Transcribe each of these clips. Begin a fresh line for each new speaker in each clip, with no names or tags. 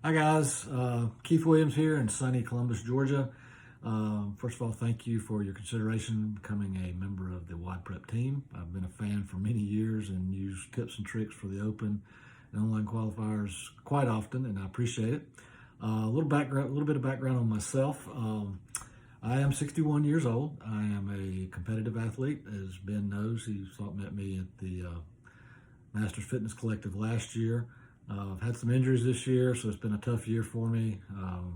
Hi guys, Keith Williams here in sunny Columbus, Georgia. First of all, thank you for your consideration in becoming a member of the WODPrep team. I've been a fan for many years and use tips and tricks for the open and online qualifiers quite often, and I appreciate it. A little bit of background on myself. I am 61 years old. I am a competitive athlete, as Ben knows. He met me at the Masters Fitness Collective last year. I've had some injuries this year, so it's been a tough year for me.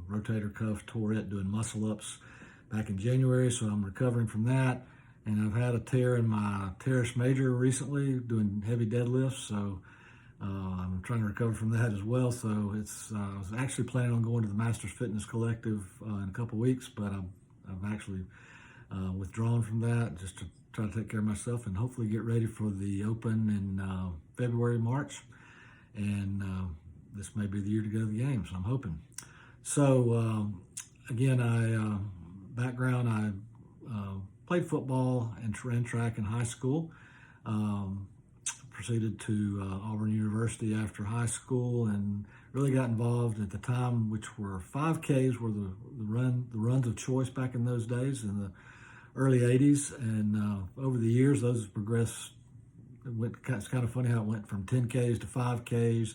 Rotator cuff tore it doing muscle ups back in January, so I'm recovering from that. And I've had a tear in my teres major recently doing heavy deadlifts, so I'm trying to recover from that as well. So I was actually planning on going to the Masters Fitness Collective in a couple weeks, but I've actually withdrawn from that just to try to take care of myself and hopefully get ready for the Open in February, March. And this may be the year to go to the games, I'm hoping. So again, I played football and ran track in high school. Proceeded to Auburn University after high school and really got involved at the time, which were 5Ks were the runs of choice back in those days in the early 80s. And over the years, those have progressed. It's kind of funny how it went from 10Ks to 5Ks,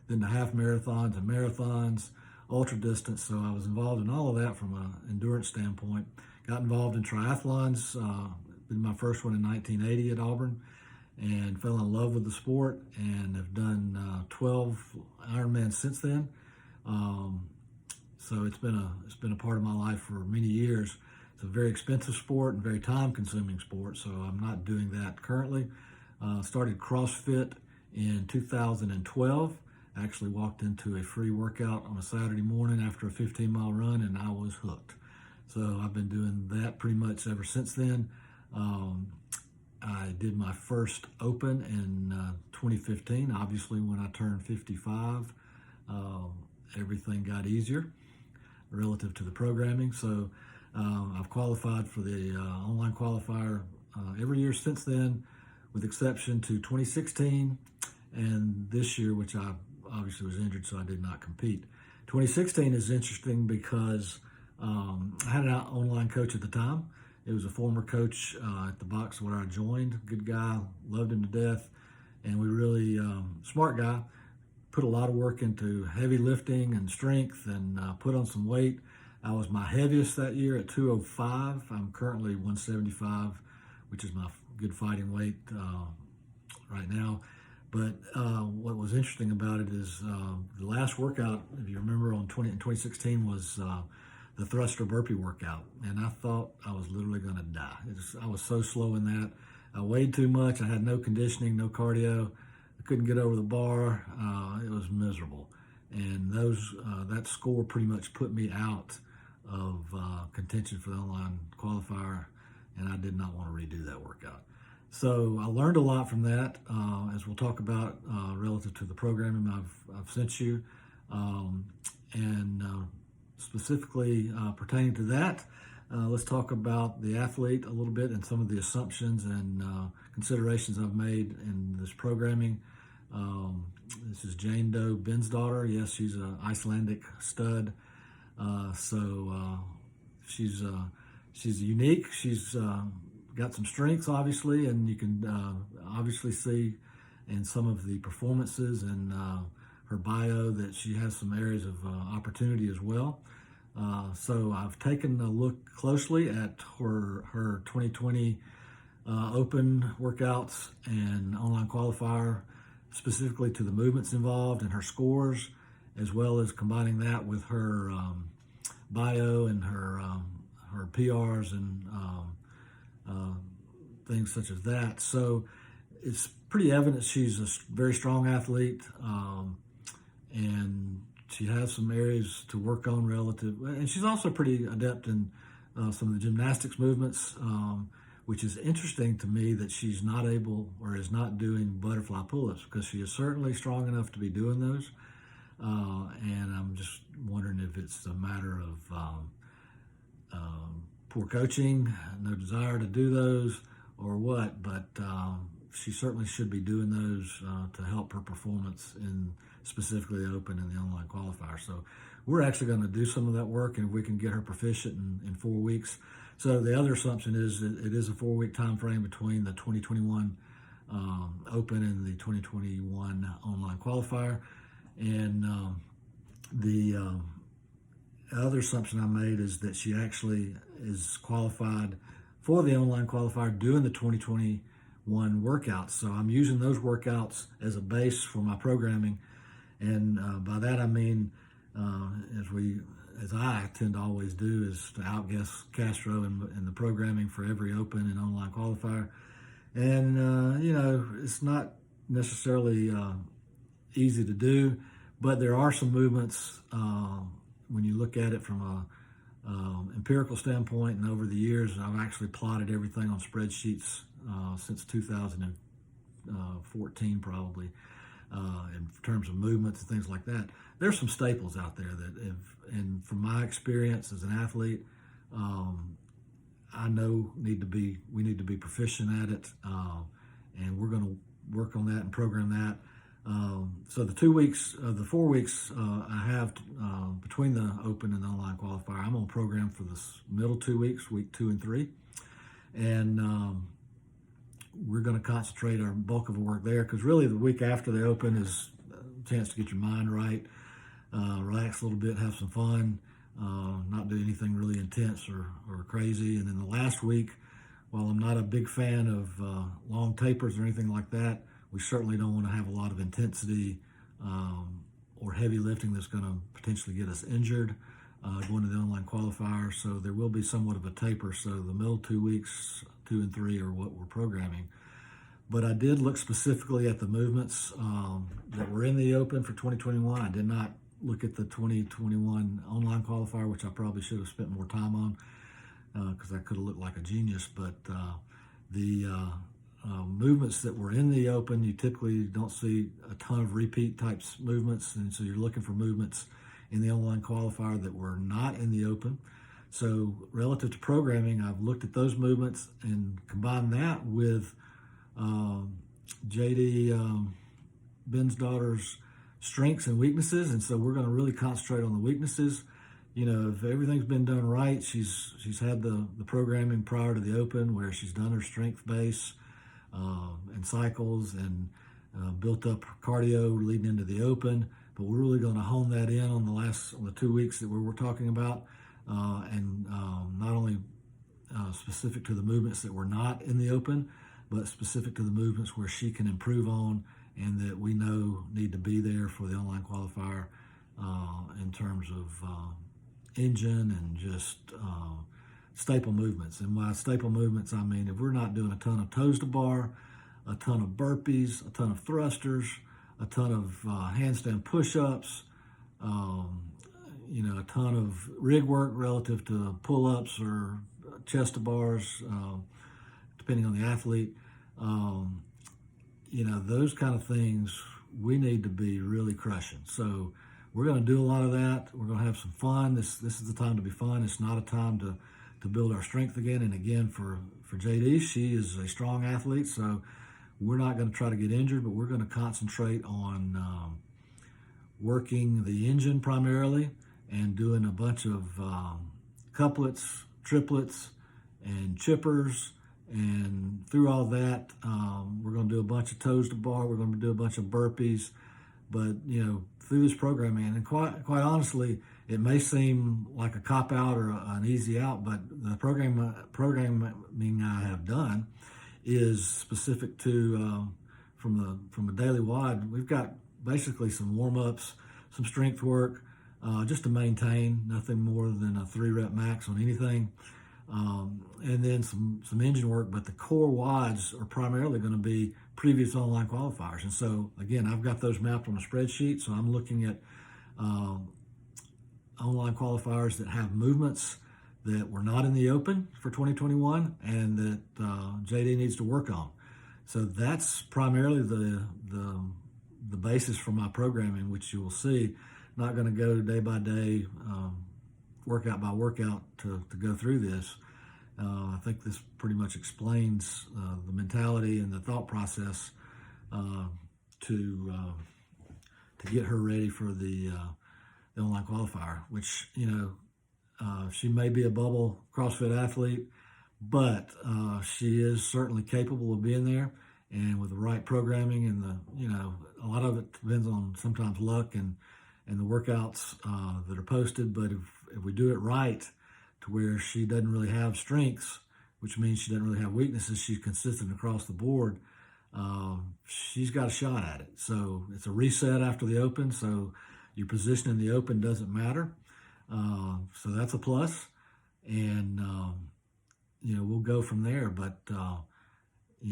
then to half marathons and marathons, ultra distance. So I was involved in all of that from an endurance standpoint. Got involved in triathlons. Did my first one in 1980 at Auburn, and fell in love with the sport. And have done 12 Ironmans since then. So it's been a part of my life for many years. It's a very expensive sport and very time-consuming sport. So I'm not doing that currently. Started CrossFit in 2012. Actually walked into a free workout on a Saturday morning after a 15-mile run, and I was hooked. So I've been doing that pretty much ever since then. I did my first Open in 2015. Obviously, when I turned 55, everything got easier relative to the programming. So I've qualified for the online qualifier every year since then, with exception to 2016 and this year, which I obviously was injured, so I did not compete. 2016 is interesting because I had an online coach at the time. It was a former coach at the box where I joined. Good guy, loved him to death, and we really, smart guy, put a lot of work into heavy lifting and strength and put on some weight. I was my heaviest that year at 205. I'm currently 175, which is my good fighting weight right now. But what was interesting about it is the last workout, if you remember, in 2016 was the thruster burpee workout. And I thought I was literally going to die. I was so slow in that. I weighed too much. I had no conditioning, no cardio. I couldn't get over the bar. It was miserable. And that score pretty much put me out of contention for the online qualifier, and I did not want to redo that workout. So I learned a lot from that, as we'll talk about relative to the programming I've sent you, and specifically pertaining to that, let's talk about the athlete a little bit and some of the assumptions and considerations I've made in this programming. This is Jane Doe Bensdottir. Yes, she's an Icelandic stud. She's unique. She's got some strengths, obviously, and you can obviously see in some of the performances and her bio that she has some areas of opportunity as well. So I've taken a look closely at her 2020 Open workouts and online qualifier, specifically to the movements involved and her scores, as well as combining that with her bio and her PRs and things such as that. So it's pretty evident she's a very strong athlete, and she has some areas to work on relative. And she's also pretty adept in some of the gymnastics movements, which is interesting to me that she's not able or is not doing butterfly pull-ups, because she is certainly strong enough to be doing those. And I'm just wondering if it's a matter of poor coaching, no desire to do those, or what. But she certainly should be doing those to help her performance in specifically the Open and the online qualifier. qualifier. So we're actually going to do some of that work, and we can get her proficient in 4 weeks. So the other assumption is that it is a 4-week time frame between the 2021 Open and the 2021 online qualifier. And the other assumption I made is that she actually is qualified for the online qualifier doing the 2021 workouts. So I'm using those workouts as a base for my programming. And by that I mean, as I tend to always do, is to outguess Castro in the programming for every Open and online qualifier. And, it's not necessarily easy to do, but there are some movements when you look at it from a empirical standpoint. And over the years, I've actually plotted everything on spreadsheets since 2014 probably, in terms of movements and things like that. There's some staples out there and from my experience as an athlete, I know we need to be proficient at it, and we're going to work on that and program that. So the 4 weeks I have between the Open and the online qualifier, I'm going to program for the middle 2 weeks, week 2 and 3, and we're going to concentrate our bulk of our work there, because really the week after the Open is a chance to get your mind right, relax a little bit, have some fun, not do anything really intense or crazy. And then the last week, while I'm not a big fan of long tapers or anything like that, we certainly don't want to have a lot of intensity or heavy lifting that's going to potentially get us injured going to the online qualifier. So there will be somewhat of a taper. So the middle 2 weeks, 2 and 3, are what we're programming. But I did look specifically at the movements that were in the Open for 2021. I did not look at the 2021 online qualifier, which I probably should have spent more time on, because I could have looked like a genius. But the movements that were in the Open, you typically don't see a ton of repeat types movements, and so you're looking for movements in the online qualifier that were not in the Open. So relative to programming, I've looked at those movements and combined that with JD Bensdotter's strengths and weaknesses, and so we're going to really concentrate on the weaknesses. If everything's been done right, she's had the programming prior to the Open where she's done her strength base and cycles and built up cardio leading into the Open. But we're really going to hone that in on the 2 weeks that we're talking about, and not only specific to the movements that were not in the Open, but specific to the movements where she can improve on and that we know need to be there for the online qualifier in terms of engine and just staple movements. And by staple movements, I mean if we're not doing a ton of toes to bar, a ton of burpees, a ton of thrusters, a ton of handstand push-ups, a ton of rig work relative to pull-ups or chest to bars, depending on the athlete. Those kind of things we need to be really crushing. So we're going to do a lot of that. We're going to have some fun. This is the time to be fun. It's not a time to build our strength again. And again, for JD, she is a strong athlete, so we're not going to try to get injured, but we're going to concentrate on working the engine primarily and doing a bunch of couplets, triplets, and chippers. And through all that, we're going to do a bunch of toes to bar. We're going to do a bunch of burpees. But, through this programming, and quite honestly, it may seem like a cop-out or an easy out, but the programming I have done is specific to, from a daily WOD, we've got basically some warm-ups, some strength work, just to maintain, nothing more than a 3-rep max on anything. And then some engine work, but the core WODs are primarily going to be previous online qualifiers. And so, again, I've got those mapped on a spreadsheet, so I'm looking at online qualifiers that have movements that were not in the Open for 2021 and that JD needs to work on. So that's primarily the basis for my programming, which you will see. Not going to go day by day, workout by workout to go through this. I think this pretty much explains the mentality and the thought process to get her ready for the the online qualifier, which, she may be a bubble CrossFit athlete, but she is certainly capable of being there. And with the right programming and a lot of it depends on sometimes luck and the workouts that are posted. But if we do it right to where she doesn't really have strengths, which means she doesn't really have weaknesses, she's consistent across the board, she's got a shot at it. So it's a reset after the Open, so your position in the Open doesn't matter. So that's a plus. And, we'll go from there. But,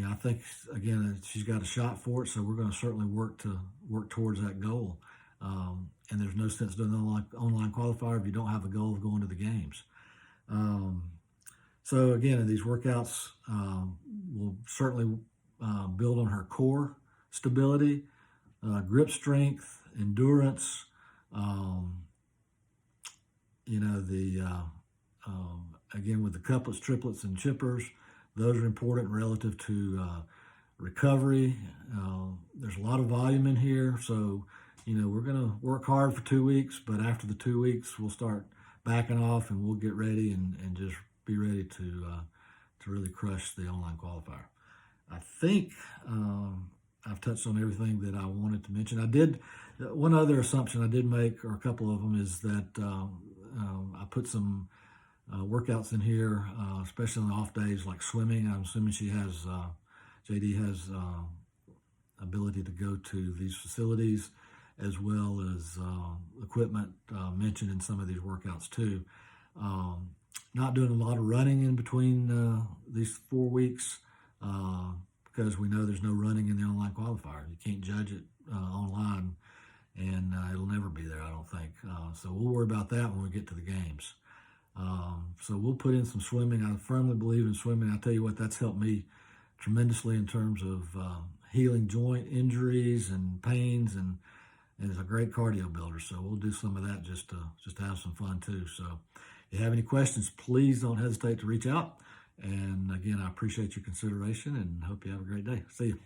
I think, again, she's got a shot for it, so we're going to certainly work towards that goal. And there's no sense doing an online qualifier if you don't have a goal of going to the games. So again, these workouts will certainly build on her core stability, grip strength, endurance. Again, with the couplets, triplets, and chippers, those are important relative to recovery. There's a lot of volume in here, so we're going to work hard for 2 weeks, but after the 2 weeks, we'll start backing off and we'll get ready and just be ready to really crush the online qualifier. I think I've touched on everything that I wanted to mention. One other assumption I did make, or a couple of them, is that I put some workouts in here, especially on off days like swimming. I'm assuming JD has ability to go to these facilities, as well as equipment mentioned in some of these workouts too. Not doing a lot of running in between these 4 weeks because we know there's no running in the online qualifier. You can't judge it online, and it'll never be there, I don't think. So we'll worry about that when we get to the games. So we'll put in some swimming. I firmly believe in swimming. I tell you what, that's helped me tremendously in terms of healing joint injuries and pains, and it's a great cardio builder. So we'll do some of that just to have some fun too. So if you have any questions, please don't hesitate to reach out. And again, I appreciate your consideration and hope you have a great day. See you.